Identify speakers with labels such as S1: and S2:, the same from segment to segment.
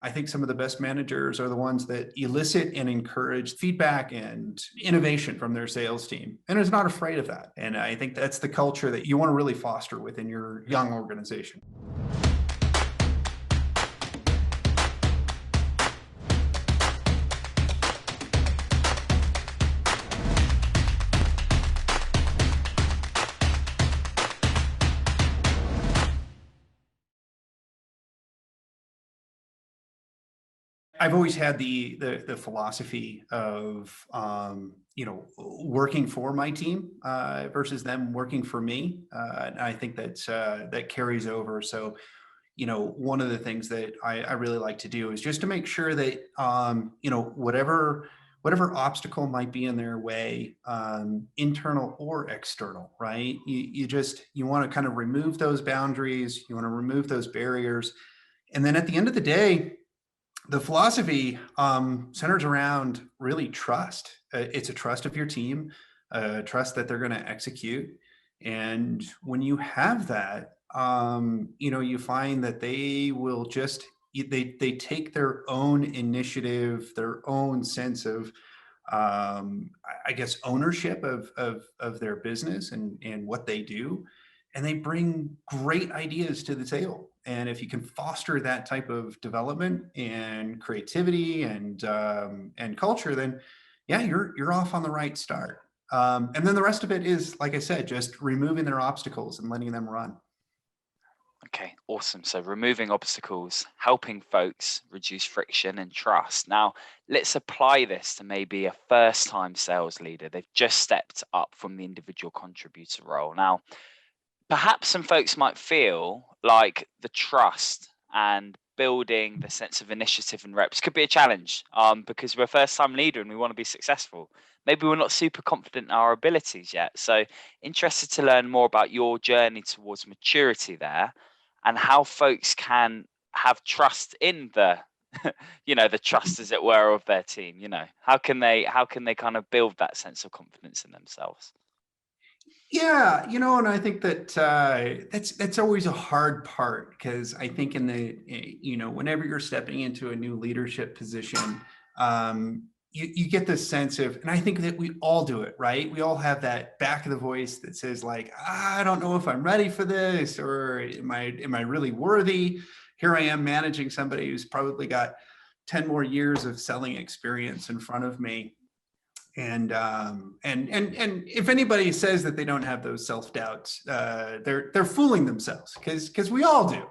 S1: I think some of the best managers are the ones that elicit and encourage feedback and innovation from their sales team and is not afraid of that. And I think that's the culture that you want to really foster within your young organization. I've always had the philosophy of working for my team versus them working for me. And I think that carries over. So one of the things that I really like to do is just to make sure that whatever obstacle might be in their way, internal or external, right? You want to kind of remove those boundaries. You want to remove those barriers, and then at the end of the day, the philosophy centers around really trust. It's a trust of your team, trust that they're going to execute. And when you have that, you find that they will they take their own initiative, their own sense of, I guess, ownership of their business and what they do. And they bring great ideas to the table. And if you can foster that type of development and creativity and culture, then yeah, you're off on the right start. And then the rest of it is, like I said, just removing their obstacles and letting them run.
S2: Okay, awesome. So removing obstacles, helping folks reduce friction and trust. Now, let's apply this to maybe a first-time sales leader. They've just stepped up from the individual contributor role. Now, perhaps some folks might feel like the trust and building the sense of initiative and reps could be a challenge because we're a first-time leader and we want to be successful. Maybe we're not super confident in our abilities yet. So interested to learn more about your journey towards maturity there and how folks can have trust in the the trust, as it were, of their team. How can they kind of build that sense of confidence in themselves?
S1: Yeah, and I think that that's always a hard part because I think whenever you're stepping into a new leadership position, you get this sense of, and I think that we all do it, right? We all have that back of the voice that says like, I don't know if I'm ready for this, or am I really worthy? Here I am managing somebody who's probably got 10 more years of selling experience in front of me. And if anybody says that they don't have those self-doubts, they're fooling themselves because we all do.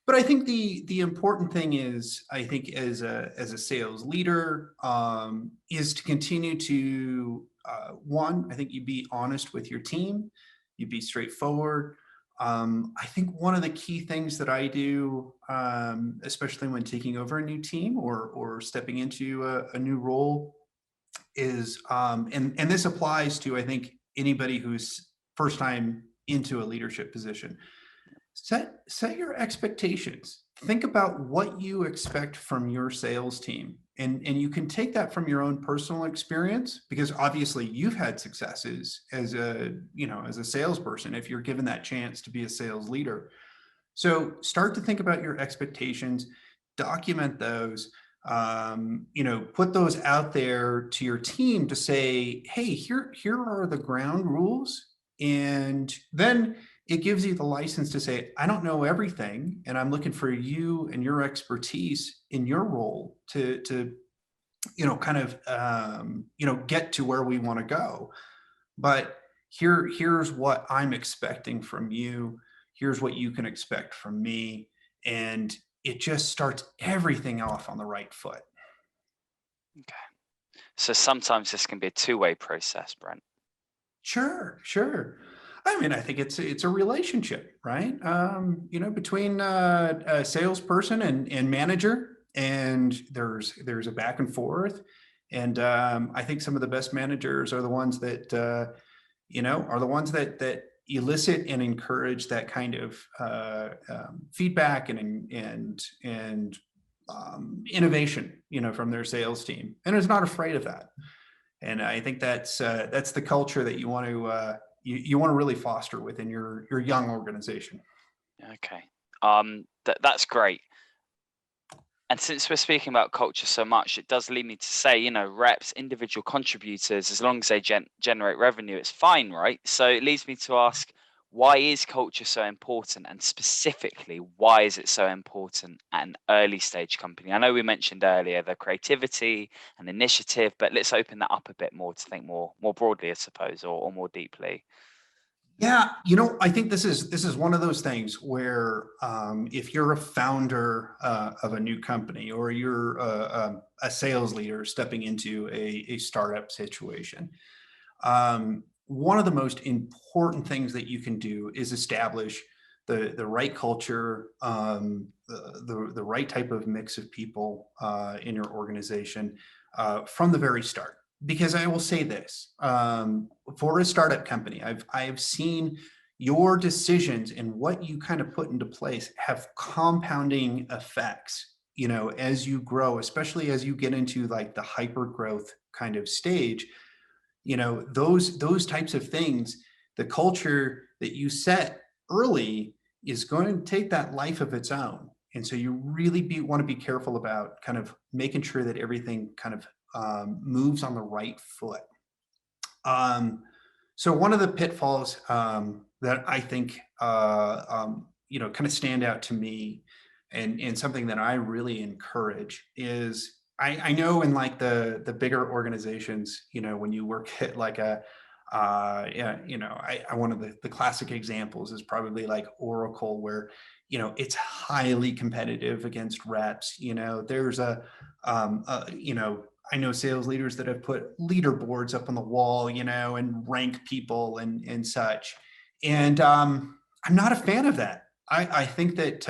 S1: But I think the important thing is, I think as a sales leader, is to continue to one, I think you be honest with your team, you be straightforward. I think one of the key things that I do, especially when taking over a new team or stepping into a new role, is and this applies to, I think, anybody who's first time into a leadership position. Set your expectations. Think about what you expect from your sales team. And you can take that from your own personal experience, because obviously you've had successes as a salesperson if you're given that chance to be a sales leader. So start to think about your expectations, document those, put those out there to your team to say, hey, here are the ground rules. And then it gives you the license to say, I don't know everything, and I'm looking for you and your expertise in your role to kind of get to where we want to go. But here's what I'm expecting from you. Here's what you can expect from me. And it just starts everything off on the right foot.
S2: Okay. So sometimes this can be a two-way process, Brent.
S1: Sure. I mean, I think it's a relationship, right? Between a salesperson and manager, and there's a back and forth. And I think some of the best managers are the ones that elicit and encourage that kind of feedback and innovation, from their sales team, and is not afraid of that. And I think that's the culture that you want to really foster within your young organization.
S2: Okay. That's great. And since we're speaking about culture so much, it does lead me to say, you know, reps, individual contributors, as long as they generate revenue, it's fine, right? So it leads me to ask, why is culture so important? And specifically, why is it so important at an early stage company? I know we mentioned earlier the creativity and initiative, but let's open that up a bit more to think more broadly, I suppose, or more deeply.
S1: Yeah, I think this is one of those things where if you're a founder of a new company, or you're a sales leader stepping into a startup situation, one of the most important things that you can do is establish the right culture, the right type of mix of people in your organization from the very start. Because I will say this, for a startup company, I've seen your decisions and what you kind of put into place have compounding effects, as you grow, especially as you get into like the hyper growth kind of stage. Those types of things, the culture that you set early is going to take that life of its own. And so you really want to be careful about kind of making sure that everything kind of moves on the right foot. So one of the pitfalls that I think kind of stand out to me, and something that I really encourage is, I know in like the bigger organizations, when you work at like one of the classic examples is probably like Oracle, where it's highly competitive against reps. There's I know sales leaders that have put leaderboards up on the wall, and rank people and such. And I'm not a fan of that. I think that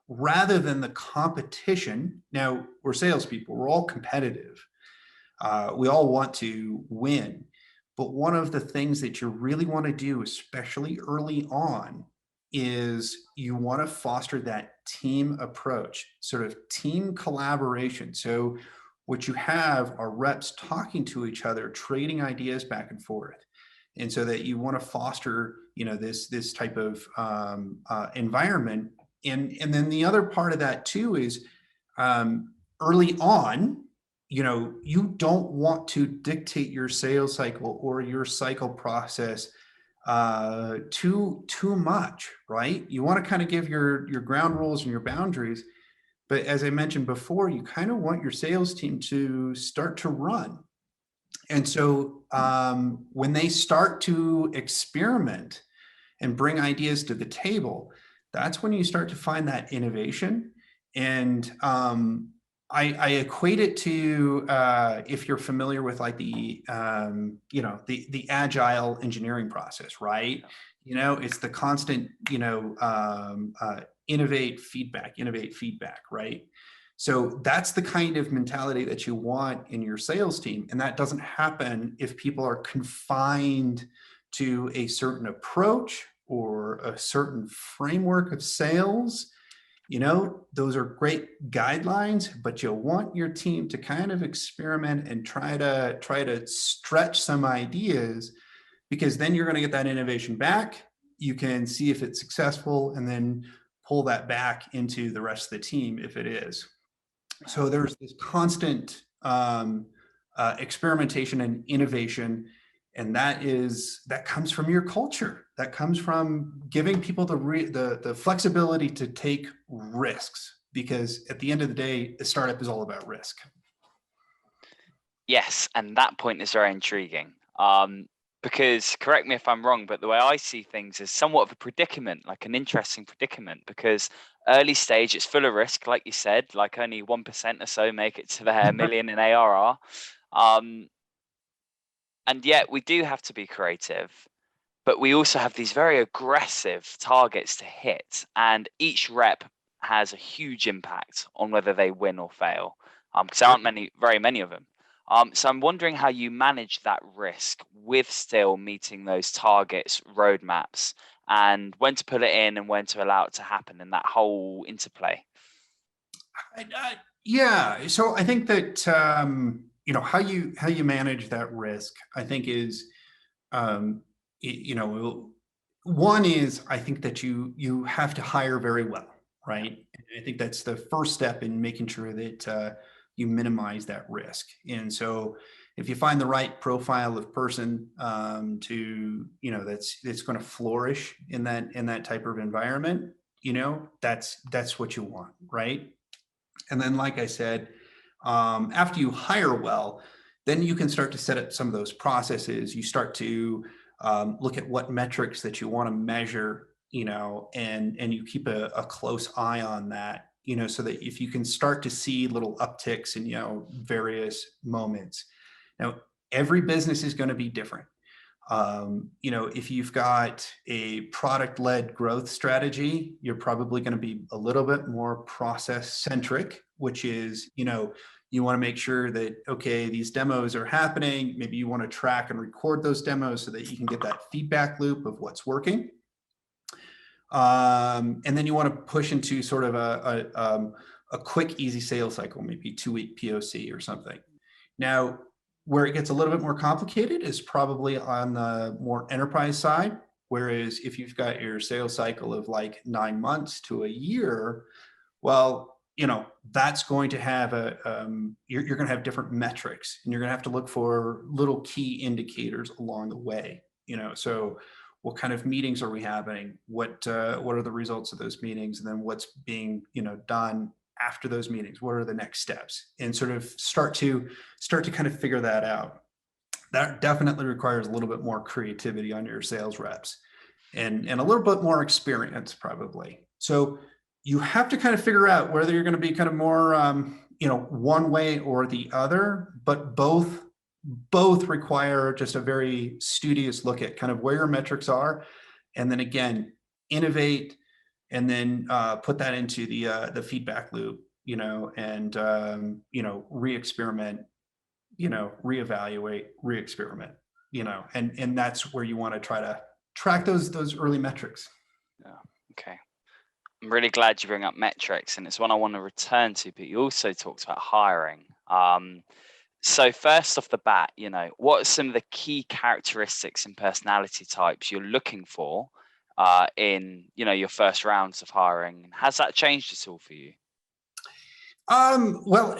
S1: rather than the competition, now we're salespeople, we're all competitive. We all want to win. But one of the things that you really want to do, especially early on, is you want to foster that team approach, sort of team collaboration. So what you have are reps talking to each other, trading ideas back and forth. And so that you want to foster, this type of environment. And then the other part of that too is early on, you don't want to dictate your sales cycle or your cycle process too much, right? You want to kind of give your ground rules and your boundaries. But as I mentioned before, you kind of want your sales team to start to run. And so when they start to experiment and bring ideas to the table, that's when you start to find that innovation. And I equate it to if you're familiar with like the agile engineering process, right? It's the constant innovate feedback, right? So that's the kind of mentality that you want in your sales team. And that doesn't happen if people are confined to a certain approach or a certain framework of sales. Those are great guidelines, but you want your team to kind of experiment and try to stretch some ideas, because then you're going to get that innovation back. You can see if it's successful and then pull that back into the rest of the team if it is. So there's this constant experimentation and innovation, and that comes from your culture. That comes from giving people the flexibility to take risks, because at the end of the day, a startup is all about risk.
S2: Yes, and that point is very intriguing. Because, correct me if I'm wrong, but the way I see things is somewhat of a predicament, like an interesting predicament, because early stage, it's full of risk, like you said, like only 1% or so make it to their million in ARR. And yet we do have to be creative, but we also have these very aggressive targets to hit, and each rep has a huge impact on whether they win or fail, because there aren't very many of them. So I'm wondering how you manage that risk with still meeting those targets, roadmaps, and when to put it in and when to allow it to happen, and that whole interplay.
S1: Yeah, so I think that how you manage that risk, I think is one is, I think that you have to hire very well. right? And I think that's the first step in making sure that you minimize that risk. And so if you find the right profile of person that's going to flourish in that type of environment, that's what you want, right? And then, like I said, after you hire well, then you can start to set up some of those processes. You start to look at what metrics that you want to measure, and you keep a close eye on that, so that if you can start to see little upticks in, various moments. Now, every business is going to be different. If you've got a product-led growth strategy, you're probably going to be a little bit more process-centric, which is, you want to make sure that, okay, these demos are happening. Maybe you want to track and record those demos so that you can get that feedback loop of what's working. And then you want to push into sort of a quick, easy sales cycle, maybe 2-week POC or something. Now, where it gets a little bit more complicated is probably on the more enterprise side. Whereas if you've got your sales cycle of like 9 months to a year, well, that's going to have you're going to have different metrics, and you're going to have to look for little key indicators along the way. So what kind of meetings are we having? What are the results of those meetings? And then what's being, done after those meetings? What are the next steps? And sort of start to kind of figure that out. That definitely requires a little bit more creativity on your sales reps and a little bit more experience probably. So you have to kind of figure out whether you're going to be kind of more, one way or the other, but both require just a very studious look at kind of where your metrics are. And then again, innovate, and then put that into the feedback loop, and re-experiment, reevaluate, re-experiment, and that's where you want to try to track those early metrics.
S2: Yeah. Okay. I'm really glad you bring up metrics, and it's one I want to return to, but you also talked about hiring. So first off the bat, what are some of the key characteristics and personality types you're looking for in, your first rounds of hiring? Has that changed at all for you?
S1: Well,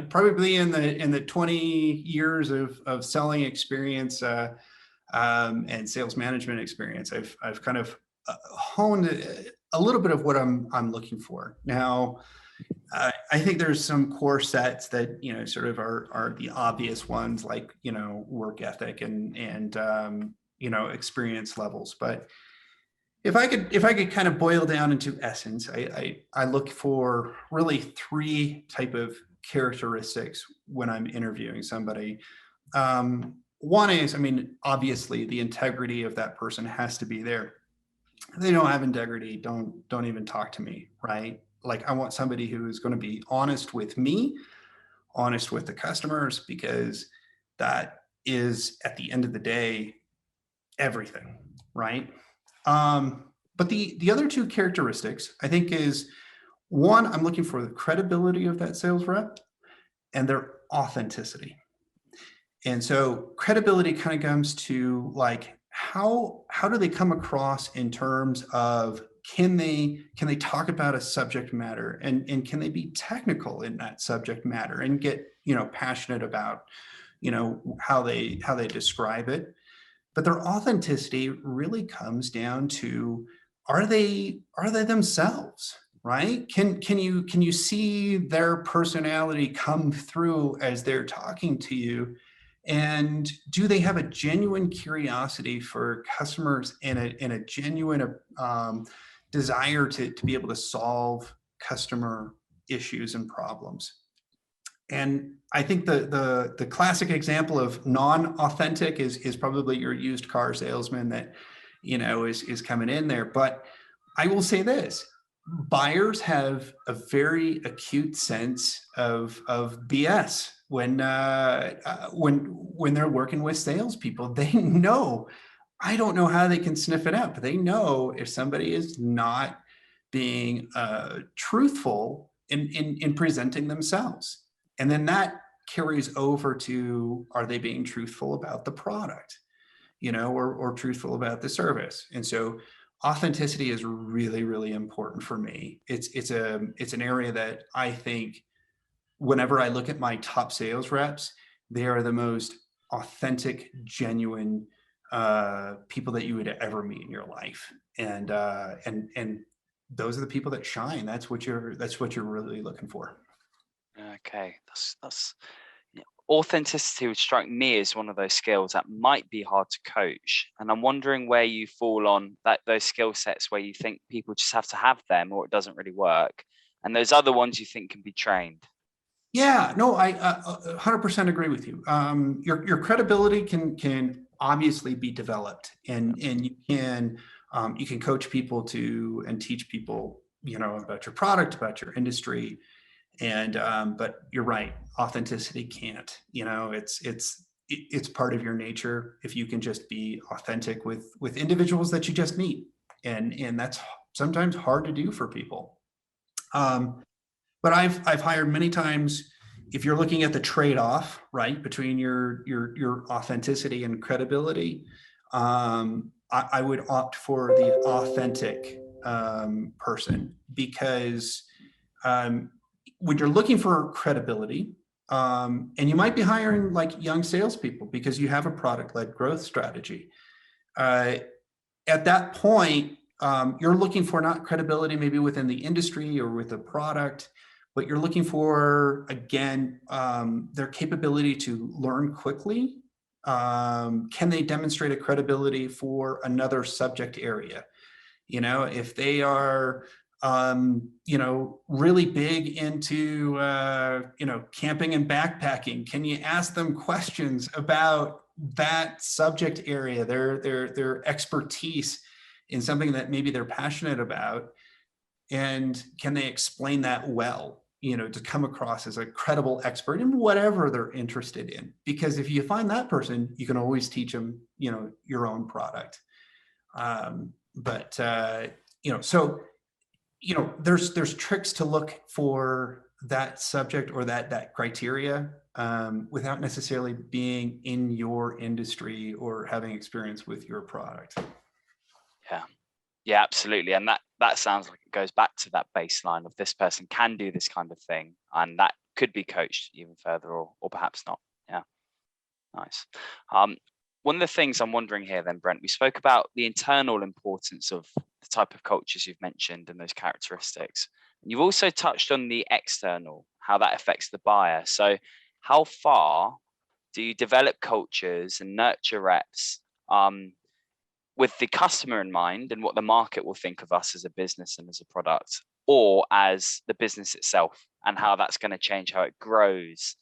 S1: probably in the 20 years of selling experience and sales management experience, I've kind of honed a little bit of what I'm looking for. Now, I think there's some core sets that sort of are the obvious ones, like work ethic and experience levels. But if I could kind of boil down into essence, I look for really 3 type of characteristics when I'm interviewing somebody. One is, obviously the integrity of that person has to be there. If they don't have integrity, don't even talk to me, right? Like, I want somebody who is going to be honest with me, honest with the customers, because that is, at the end of the day, everything, right? But the other 2 characteristics, I think, is one, I'm looking for the credibility of that sales rep and their authenticity. And so credibility kind of comes to like, how do they come across in terms of, can they talk about a subject matter, and can they be technical in that subject matter and get passionate about how they describe it. But their authenticity really comes down to, are they themselves, right? Can you see their personality come through as they're talking to you? And do they have a genuine curiosity for customers and a genuine desire to be able to solve customer issues and problems? And I think the classic example of non-authentic is probably your used car salesman that is coming in there. But I will say this: buyers have a very acute sense of BS when they're working with salespeople. They know. I don't know how they can sniff it out, but they know if somebody is not being truthful in presenting themselves. And then that carries over to, are they being truthful about the product, or truthful about the service? And so authenticity is really, really important for me. It's an area that I think whenever I look at my top sales reps, they are the most authentic, genuine people that you would ever meet in your life. And those are the people that shine. That's what you're really looking for.
S2: Okay, that's yeah. Authenticity would strike me as one of those skills that might be hard to coach, and I'm wondering where you fall on that those skill sets where you think people just have to have them or it doesn't really work, and those other ones you think can be trained.
S1: Yeah, no, I 100% agree with you. Your credibility can obviously be developed, and you can coach people to and teach people, about your product, about your industry, and but you're right, authenticity can't. It's part of your nature if you can just be authentic with individuals that you just meet, and that's sometimes hard to do for people. But I've hired many times. If you're looking at the trade-off, right, between your authenticity and credibility, I would opt for the authentic person, because when you're looking for credibility, and you might be hiring like young salespeople because you have a product-led growth strategy. At that point, you're looking for not credibility maybe within the industry or with a product, but you're looking for, again, their capability to learn quickly. Can they demonstrate a credibility for another subject area? If they are, really big into, camping and backpacking, can you ask them questions about that subject area, their expertise in something that maybe they're passionate about? And can they explain that well, to come across as a credible expert in whatever they're interested in? Because if you find that person, you can always teach them, your own product. There's tricks to look for that subject or that criteria, without necessarily being in your industry or having experience with your product.
S2: Yeah. Yeah, absolutely. And that sounds like it goes back to that baseline of this person can do this kind of thing. And that could be coached even further or perhaps not. Yeah. Nice. Um, One of the things I'm wondering here then, Brent, we spoke about the internal importance of the type of cultures you've mentioned and those characteristics. And you've also touched on the external, how that affects the buyer. So how far do you develop cultures and nurture reps, with the customer in mind and what the market will think of us as a business and as a product, or as the business itself and how that's going to change how it grows?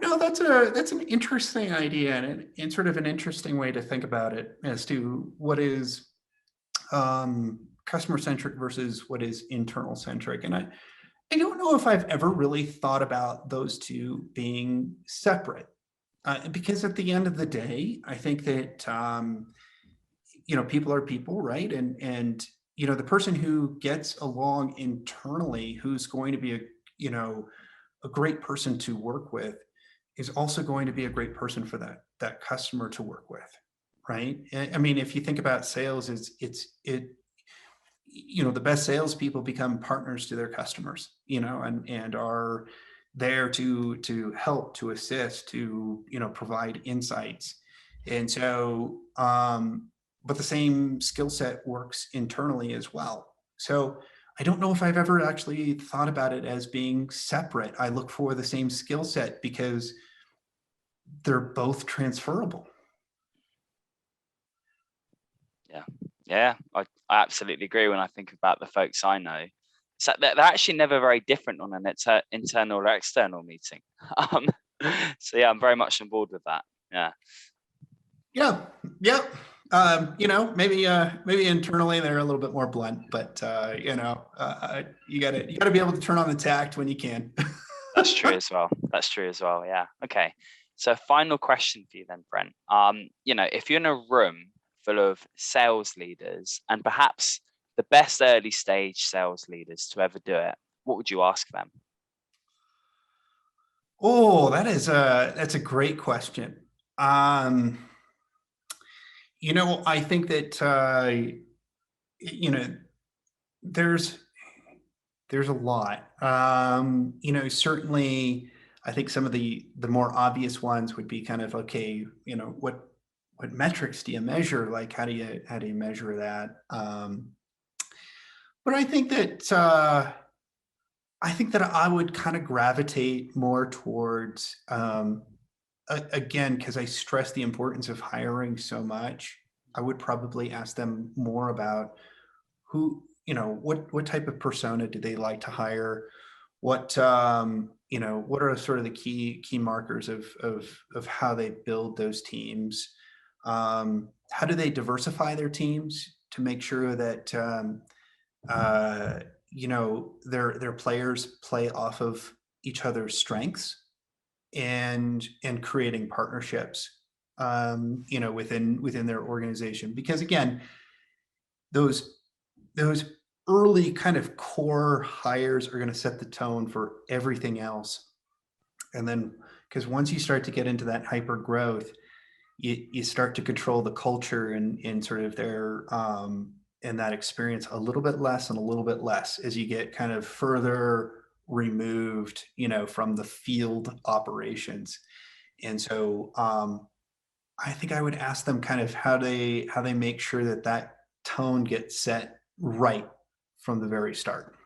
S1: No, that's an interesting idea, and sort of an interesting way to think about it as to what is customer centric versus what is internal centric. And I don't know if I've ever really thought about those two being separate, because at the end of the day, I think that people are people, right? And the person who gets along internally, who's going to be a great person to work with, is also going to be a great person for that customer to work with, right? I mean, if you think about sales, the best salespeople become partners to their customers, and are there to help, to assist, to provide insights. And so, but the same skill set works internally as well. So I don't know if I've ever actually thought about it as being separate. I look for the same skill set because they're both transferable.
S2: Yeah. Yeah, I absolutely agree. When I think about the folks I know, so they're actually never very different on an internal or external meeting. Um, so yeah, I'm very much on board with that. Yeah.
S1: Yeah. Yeah. Maybe internally they're a little bit more blunt, but you gotta be able to turn on the tact when you can.
S2: That's true as well. That's true as well. Yeah. Okay. So final question for you then, Brent. If you're in a room full of sales leaders and perhaps the best early stage sales leaders to ever do it, what would you ask them?
S1: Oh, that's a great question. I think that you know, there's there's a lot. Certainly, I think some of the more obvious ones would be kind of okay. What metrics do you measure? Like, how do you measure that? But I think that I would kind of gravitate more towards again, because I stress the importance of hiring so much. I would probably ask them more about what type of persona do they like to hire? What are sort of the key markers of how they build those teams? How do they diversify their teams to make sure that uh, their players play off of each other's strengths and creating partnerships within their organization? Because again, those those early kind of core hires are going to set the tone for everything else. And then, because once you start to get into that hyper growth, you start to control the culture and sort of their and that experience a little bit less and a little bit less as you get kind of further removed, from the field operations. And so I think I would ask them kind of how they make sure that tone gets set right from the very start.